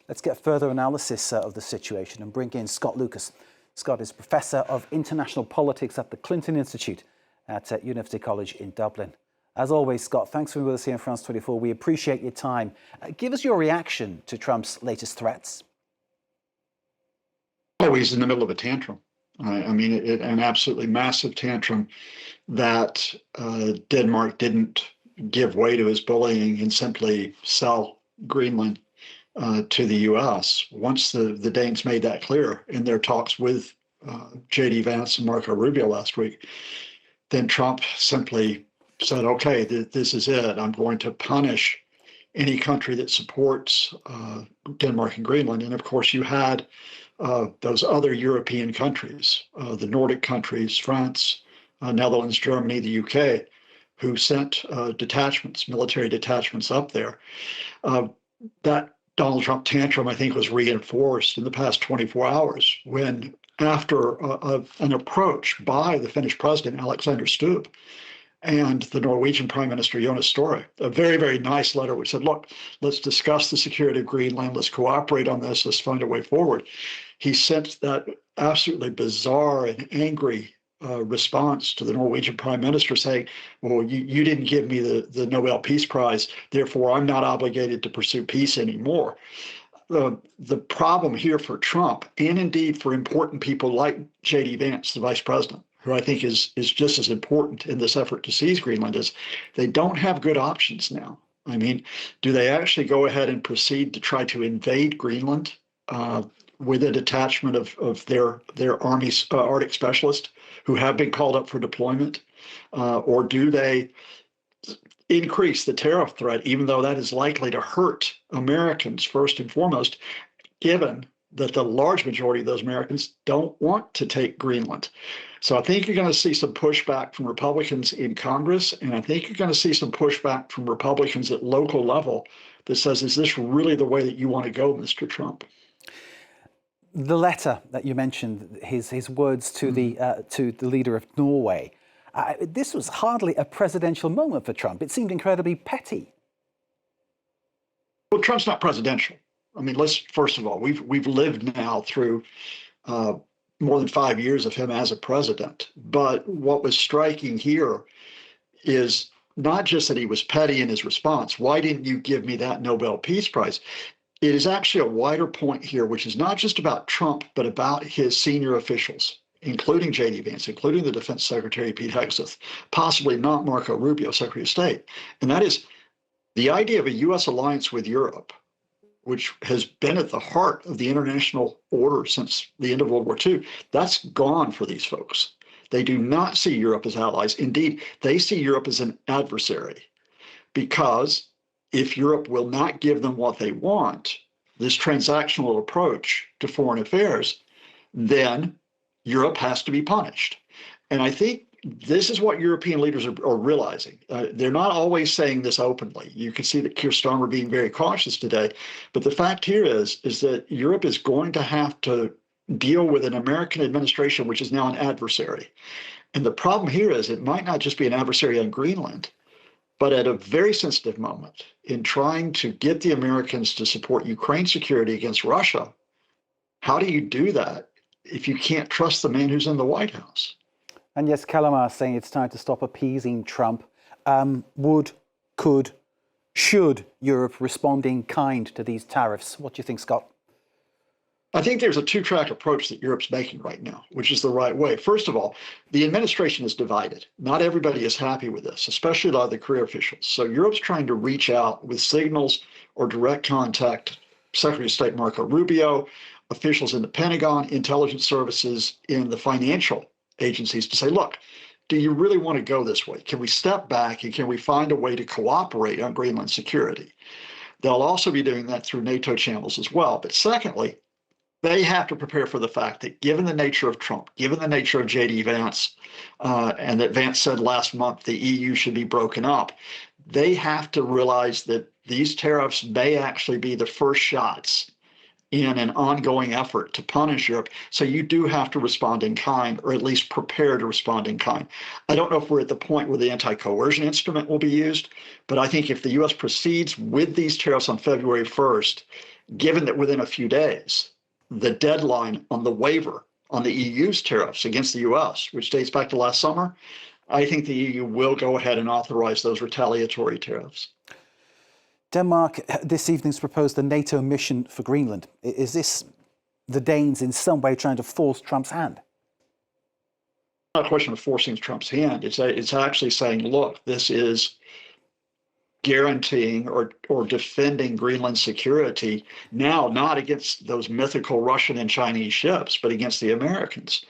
Let's get further analysis of the situation and bring in Scott Lucas. Scott is Professor of International Politics at the Clinton Institute at University College in Dublin. As always, Scott, thanks for being with us here in France 24. We appreciate your time. Give us your reaction to Trump's latest threats. Oh, he's in the middle of a tantrum. I mean, an absolutely massive tantrum that Denmark didn't give way to his bullying and simply sell Greenland to the U.S. Once the Danes made that clear in their talks with J.D. Vance and Marco Rubio last week, then Trump simply said, okay, this is it. I'm going to punish any country that supports Denmark and Greenland. And of course, you had those other European countries, the Nordic countries, France, Netherlands, Germany, the UK, who sent detachments, military detachments up there. That Donald Trump tantrum, I think, was reinforced in the past 24 hours when, after an approach by the Finnish president, Alexander Stubb, and the Norwegian Prime Minister, Jonas Støre, a very, very nice letter which said, look, let's discuss the security of Greenland, let's cooperate on this, let's find a way forward. He sent that absolutely bizarre and angry response to the Norwegian Prime Minister saying, well, you didn't give me the Nobel Peace Prize, therefore I'm not obligated to pursue peace anymore. The problem here for Trump, and indeed for important people like J.D. Vance, the vice president, who I think is just as important in this effort to seize Greenland, is they don't have good options now. I mean, do they actually go ahead and proceed to try to invade Greenland with a detachment of their Army's Arctic specialists who have been called up for deployment? Or do they increase the tariff threat, even though that is likely to hurt Americans first and foremost, given that the large majority of those Americans don't want to take Greenland? So I think you're going to see some pushback from Republicans in Congress, and I think you're going to see some pushback from Republicans at local level that says, is this really the way that you want to go, Mr. Trump? The letter that you mentioned, his words to the leader of Norway, this was hardly a presidential moment for Trump. It seemed incredibly petty. Well, Trump's not presidential. I mean, first of all, we've lived now through more than 5 years of him as a president. But what was striking here is not just that he was petty in his response. Why didn't you give me that Nobel Peace Prize? It is actually a wider point here, which is not just about Trump, but about his senior officials, including J.D. Vance, including the Defense Secretary, Pete Hegseth, possibly not Marco Rubio, Secretary of State. And that is the idea of a U.S. alliance with Europe, which has been at the heart of the international order since the end of World War II, that's gone for these folks. They do not see Europe as allies. Indeed, they see Europe as an adversary, because if Europe will not give them what they want, this transactional approach to foreign affairs, then Europe has to be punished. And I think this is what European leaders are realizing. They're not always saying this openly. You can see that Keir Starmer being very cautious today. But the fact here is that Europe is going to have to deal with an American administration which is now an adversary. And the problem here is it might not just be an adversary on Greenland, but at a very sensitive moment in trying to get the Americans to support Ukraine's security against Russia. How do you do that if you can't trust the man who's in the White House? And yes, Calamar saying it's time to stop appeasing Trump. Should Europe respond in kind to these tariffs? What do you think, Scott? I think there's a two-track approach that Europe's making right now, which is the right way. First of all, the administration is divided. Not everybody is happy with this, especially a lot of the career officials. So Europe's trying to reach out with signals or direct contact Secretary of State Marco Rubio, officials in the Pentagon, intelligence services, in the financial agencies to say, look, do you really want to go this way? Can we step back and can we find a way to cooperate on Greenland security? They'll also be doing that through NATO channels as well. But secondly, they have to prepare for the fact that given the nature of Trump, given the nature of J.D. Vance, and that Vance said last month the EU should be broken up, they have to realize that these tariffs may actually be the first shots in an ongoing effort to punish Europe. So you do have to respond in kind, or at least prepare to respond in kind. I don't know if we're at the point where the anti-coercion instrument will be used, but I think if the U.S. proceeds with these tariffs on February 1st, given that within a few days, the deadline on the waiver on the EU's tariffs against the US, which dates back to last summer, I think the EU will go ahead and authorize those retaliatory tariffs. Denmark this evening's proposed a NATO mission for Greenland. Is this the Danes in some way trying to force Trump's hand? Not a question of forcing Trump's hand. It's actually saying, look, this is guaranteeing or defending Greenland's security now, not against those mythical Russian and Chinese ships, but against the Americans.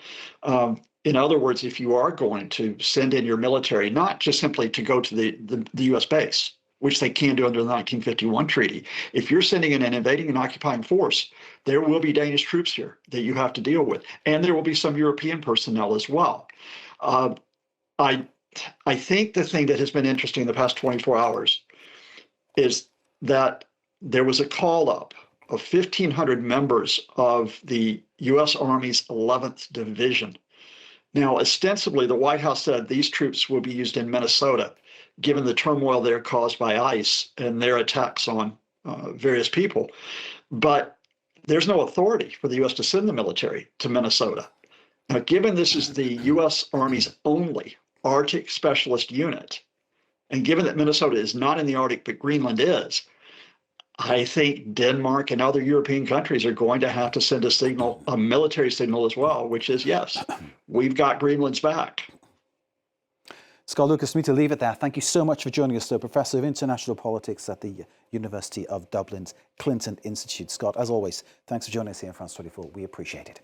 In other words, if you are going to send in your military, not just simply to go to the U.S. base, which they can do under the 1951 treaty, if you're sending in an invading and occupying force, there will be Danish troops here that you have to deal with, and there will be some European personnel as well. I think the thing that has been interesting in the past 24 hours is that there was a call up of 1,500 members of the U.S. Army's 11th Division. Now, ostensibly, the White House said these troops will be used in Minnesota, given the turmoil there caused by ICE and their attacks on various people. But there's no authority for the U.S. to send the military to Minnesota. Now, given this is the U.S. Army's only Arctic specialist unit, and given that Minnesota is not in the Arctic, but Greenland is, I think Denmark and other European countries are going to have to send a signal, a military signal as well, which is, yes, we've got Greenland's back. Scott Lucas, we need to leave it there. Thank you so much for joining us, Professor of International Politics at the University of Dublin's Clinton Institute. Scott, as always, thanks for joining us here in France 24. We appreciate it.